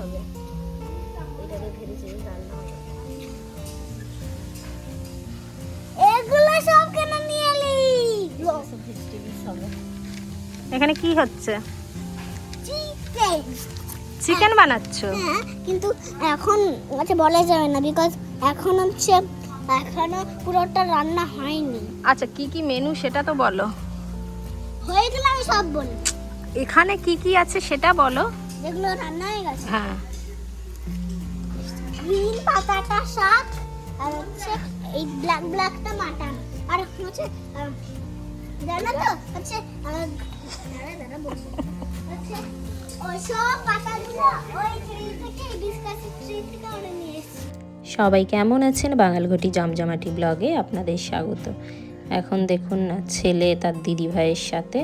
হবে, এটাকে ধীরে ধীরে রান্না হবে। এগুলো সব কেন নিয়ে এলি? সব ভেজিটেবলস হবে। এখানে কি হচ্ছে? চিকেন। চিকেন বানাচ্ছো? হ্যাঁ, কিন্তু এখন আচ্ছা বলা যাবে না, বিকজ এখন হচ্ছে এখনো পুরোটা রান্না হয়নি। আচ্ছা, কি কি মেনু সেটা তো বলো। হয়ে গেলে আমি সব বলবো। এখানে কি কি আছে সেটা বলো। যেগুলো রান্না হয়ে গেছে, হ্যাঁ, গ্রিন পাতাটা শাক, আর হচ্ছে এই ব্ল্যাকটা মাটন, আর হচ্ছে জানো তো হচ্ছে দাঁড়া বলছি, হচ্ছে ওই সব পাতাগুলো ওই ট্রি থেকে ডিসকাস ট্রি থেকে ওরা নিয়ে এসেছি। সবাই কেমন আছেন? বাঙালঘটি জমজমাটি ব্লগে আপনাদের স্বাগত। এখন দেখুন না, ছেলে তার দিদি ভাইয়ের সাথে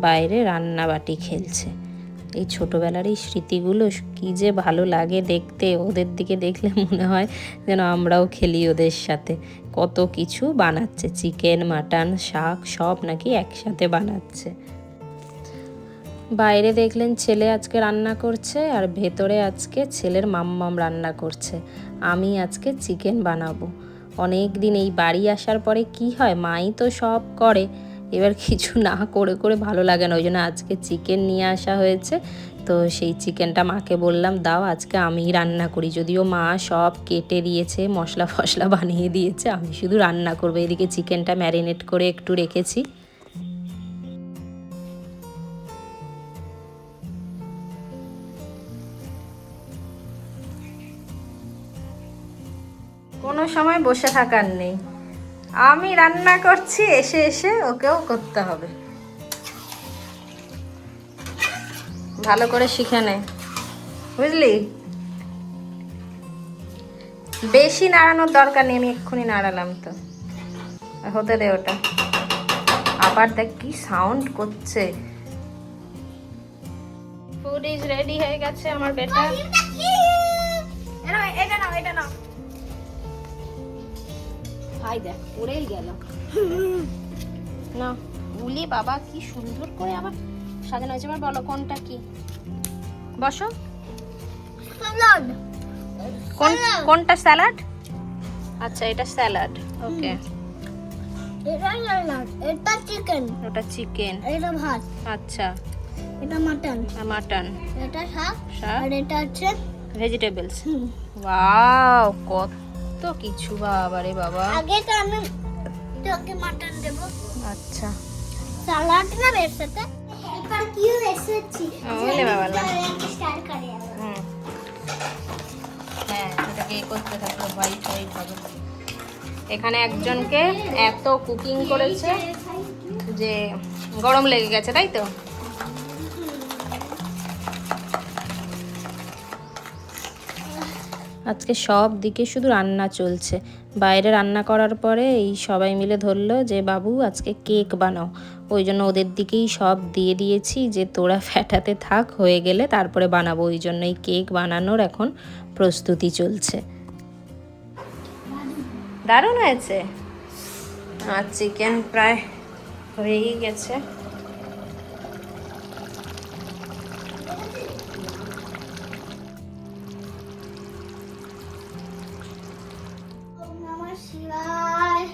বাইরে রান্নাবাটি খেলছে। এই ছোটোবেলার এই স্মৃতিগুলো কি যে ভালো লাগে দেখতে, ওদের দিকে দেখলে মনে হয় যেন আমরাও খেলি ওদের সাথে। কত কিছু বানাচ্ছে, চিকেন, মাটন, শাক সব নাকি একসাথে বানাচ্ছে। বাইরে দেখলেন ছেলে আজকে রান্না করছে, আর ভেতরে আজকে ছেলের মাম্মাম রান্না করছে। আমি আজকে চিকেন বানাবো। অনেক দিন এই বাড়ি আসার পরে কি হয়, মাই তো সব করে, এবার কিছু না করে করে ভালো লাগে না, ওই জন্য আজকে চিকেন নিয়ে আসা হয়েছে। তো সেই চিকেনটা মাকে বললাম দাও আজকে আমিই রান্না করি, যদিও মা সব কেটে দিয়েছে, মশলা ফসলা বানিয়ে দিয়েছে, আমি শুধু রান্না করবো। এদিকে চিকেনটা ম্যারিনেট করে একটু রেখেছি। কোনো সময় বসে থাকার নেই, আমি রান্না করছি, এসে এসে ওকেও করতে হবে। ভালো করে শিখে নে, বুঝলি? বেশি নাড়ানোর দরকার নেই, আমি এক্ষুনি নাড়ালাম তো, হতে দে ওটা। আবার দেখ কি সাউন্ড করছে। ফুড ইজ রেডি হয়ে গেছে আমার বেটা। এটা নাও, এটা নাও। ভাই দেখ পড়েই গেল না। উলি বাবা কি সুন্দর করে আবার সাজানো হয়েছে। এবার বলো কোনটা কি? বসো। স্যালাড। কোনটা স্যালাড? আচ্ছা এটা স্যালাড, ওকে। এটা স্যালাড, এটা চিকেন, ওটা চিকেন, এটা ভাত, আচ্ছা এটা মাটন, মাটন, এটা শাক, শাক, আর এটা হচ্ছে ভেজিটেবলস। ওয়াও কত কিছু বাবা রে বাবা। আগে তো আমি তোকে মাটন দেব। আচ্ছা স্যালাড না এর সাথে এবার কি এসেছি ওলে বাবা লা। স্টার্ট করে হ্যাঁ এটাকে করতে থাকো, হোয়াইট হোয়াইট হবে। এখানে একজনকে এত কুকিং করেছে যে গরম লেগে গেছে, তাই তো? আজকে সব দিকে শুধু রান্না চলছে। বাইরে রান্না করার পরে এই সবাই মিলে ধরলো যে বাবু আজকে কেক বানাও, ওই জন্য ওদের দিকেই সব দিয়ে দিয়েছি যে তোরা ফ্যাটাতে থাক, হয়ে গেলে তারপরে বানাবো। ওই জন্য এই কেক বানানোর এখন প্রস্তুতি চলছে। দারুণ হয়েছে। আর চিকেন প্রায় হয়েই গেছে। আমার শিবায়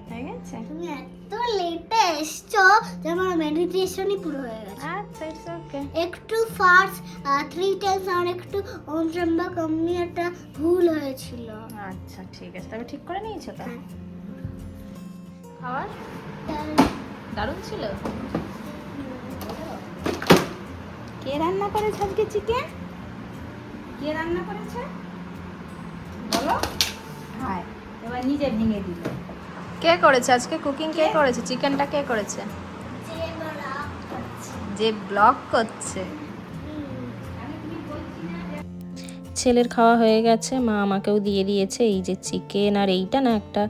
হয়ে গেছে? তুমি এত লেটে এসছো যে আমার মেডিটেশনই পুরো হয়ে গেছে। আচ্ছা ইটস ওকে। একটু ফার্স্ট 3 টাইমস আর একটু ওম শম্বা কম্মি একটা ভুল হয়েছিল। আচ্ছা ঠিক আছে, তবে ঠিক করে নিয়েছো তো? খাবার দারুণ ছিল। কে রান্না করেছে আজকে চিকেন? কে রান্না করেছে বলো? হ্যাঁ, এবার নিজে ভেঙে দিল। কে করেছে আজকে কুকিং? কে করেছে চিকেনটা? কে করেছে? যে ব্লগ করছে। ছেলের খাওয়া হয়ে গেছে, মা আমাকেও দিয়ে দিয়েছে এই যে চিকেন। আর এইটা না একটা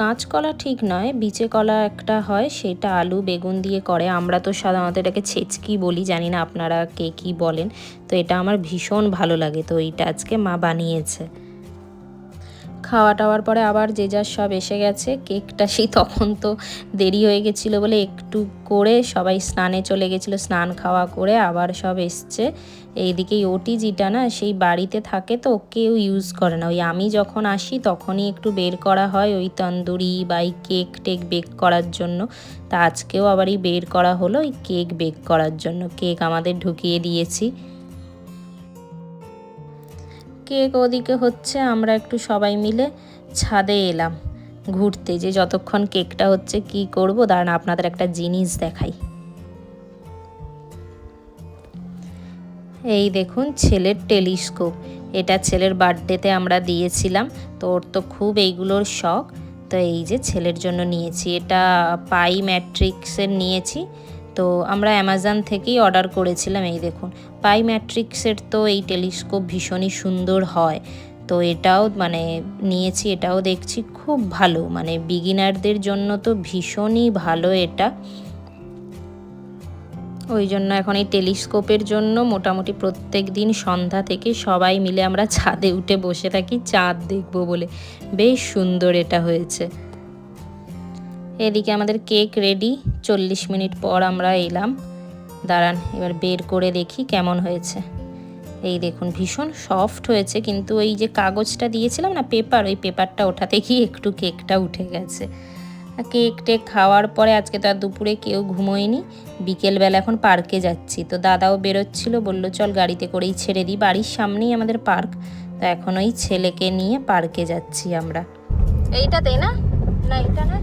কাঁচকলা ঠিক নয়, বিচে কলা একটা হয়, সেটা আলু বেগুন দিয়ে করে। আমরা তো সাধারণত এটাকে ছেচকি বলি, জানি না আপনারা কে কী বলেন। তো এটা আমার ভীষণ ভালো লাগে, তো এইটা আজকে মা বানিয়েছে। খাওয়া টাওয়ার পরে আবার যে যার সব এসে গেছে। কেকটা সেই তখন তো দেরি হয়ে গেছিলো বলে একটু করে সবাই স্নানে চলে গেছিলো, স্নান খাওয়া করে আবার সব এসছে। এইদিকে ওটিজিটা না সেই বাড়িতে থাকে তো কেউ ইউজ করে না, ওই আমি যখন আসি তখনই একটু বের করা হয় ওই তন্দুরি বা এই কেক টেক বেক করার জন্য। তা আজকেও আবারই বের করা হলো ওই কেক বেক করার জন্য, কেক আমাদের ঢুকিয়ে দিয়েছি। কেক ওদিকে হচ্ছে, আমরা একটু সবাই মিলে ছাদে এলাম ঘুরতে, যে যতক্ষণ কেকটা হচ্ছে কি করব দাঁড়ান আপনাদের একটা জিনিস দেখাই। এই দেখুন ছেলের টেলিস্কোপ, এটা ছেলের বার্থডেতে আমরা দিয়েছিলাম, তো ওর তো খুব এইগুলোর শখ, তো এই যে ছেলের জন্য নিয়েছি। এটা পাই ম্যাট্রিক্সের নিয়েছি, তো আমরা অ্যামাজন থেকেই অর্ডার করেছিলাম। এই দেখুন পাই ম্যাট্রিক্সের তো এই টেলিস্কোপ ভীষণই সুন্দর হয়, তো এটাও মানে নিয়েছি, এটাও দেখছি খুব ভালো, মানে বিগিনারদের জন্য তো ভীষণই ভালো এটা। ওই জন্য এখন এই টেলিস্কোপের জন্য মোটামুটি প্রত্যেক দিন সন্ধ্যা থেকে সবাই মিলে আমরা ছাদে উঠে বসে থাকি চাঁদ দেখব বলে। বেশ সুন্দর এটা হয়েছে। এদিকে আমাদের কেক রেডি, 40 মিনিট পর আমরা এলাম। দাঁড়ান এবার বের করে দেখি কেমন হয়েছে। এই দেখুন ভীষণ সফট হয়েছে, কিন্তু এই যে কাগজটা দিয়েছিলাম না পেপার, ওই পেপারটা ওঠাতে গিয়ে একটু কেকটা উঠে গেছে। কেক টেক খাওয়ার পরে আজকে তো আর দুপুরে কেউ ঘুমোয়নি, বিকেলবেলা এখন পার্কে যাচ্ছি। তো দাদাও বেরোচ্ছিল, বললো চল গাড়িতে করেই ছেড়ে দিই, বাড়ির সামনেই আমাদের পার্ক। তো এখন ওই ছেলেকে নিয়ে পার্কে যাচ্ছি আমরা। এইটাতে না, না এটা না,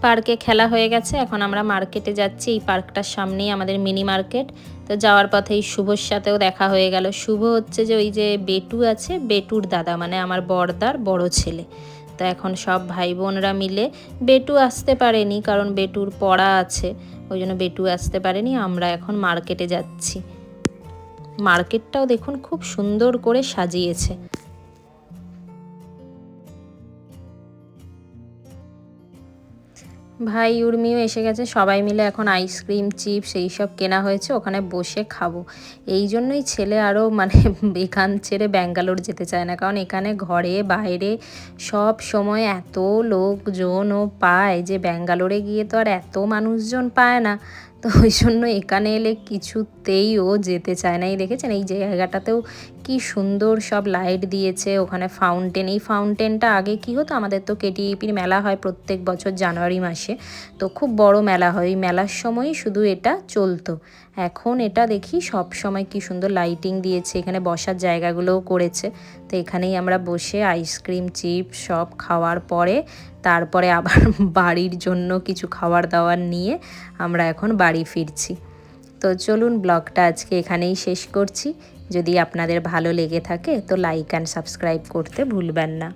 পার্কে খেলা হয়ে গেছে, এখন আমরা মার্কেটে যাচ্ছি। এই পার্কটার সামনেই আমাদের মিনি মার্কেট। তো যাওয়ার পথেই শুভর সাথেও দেখা হয়ে গেল। শুভ হচ্ছে যে ওই যে বেটু আছে, বেটুর দাদা, মানে আমার বড়দার বড় ছেলে। তো এখন সব ভাই বোনরা মিলে, বেটু আসতে পারেনি কারণ বেটুর পড়া আছে, ওই জন্য বেটু আসতে পারেনি। আমরা এখন মার্কেটে যাচ্ছি। মার্কেটটাও দেখুন খুব সুন্দর করে সাজিয়েছে। ভাই উর্মিও এসে গেছে, সবাই মিলে এখন আইসক্রিম চিপস এইসব কেনা হয়েছে, ওখানে বসে খাবো। এই জন্যই ছেলে আরও মানে এখান ছেড়ে ব্যাঙ্গালোর যেতে চায় না, কারণ এখানে ঘরে বাইরে সব সময় এত লোকজনও পায় যে ব্যাঙ্গালোরে গিয়ে তো আর এত মানুষজন পায় না। তো ওই জন্য এখানে এলে কিছুতেই ও যেতে চায় না। এই দেখেছেন এই জায়গাটাতেও কি সুন্দর সব লাইট দিয়েছে, ওখানে ফাউন্টেন। এই ফাউন্টেনটা আগে কি হতো, আমাদের তো কেটিইপির মেলা হয় প্রত্যেক বছর জানুয়ারি মাসে, তো খুব বড় মেলা হয়, এই মেলার সময়ই শুধু এটা চলতো। এখন এটা দেখি সব সময় কি সুন্দর লাইটিং দিয়েছে, এখানে বসার জায়গাগুলোও করেছে। তো এখানেই আমরা বসে আইসক্রিম চিপস সব খাওয়ার পরে তারপরে আবার বাড়ির জন্য কিছু খাবার দাবার নিয়ে আমরা এখন বাড়ি ফিরছি। তো চলুন ব্লগটা আজকে এখানেই শেষ করছি। যদি আপনাদের ভালো লেগে থাকে তো লাইক অ্যান্ড সাবস্ক্রাইব করতে ভুলবেন না।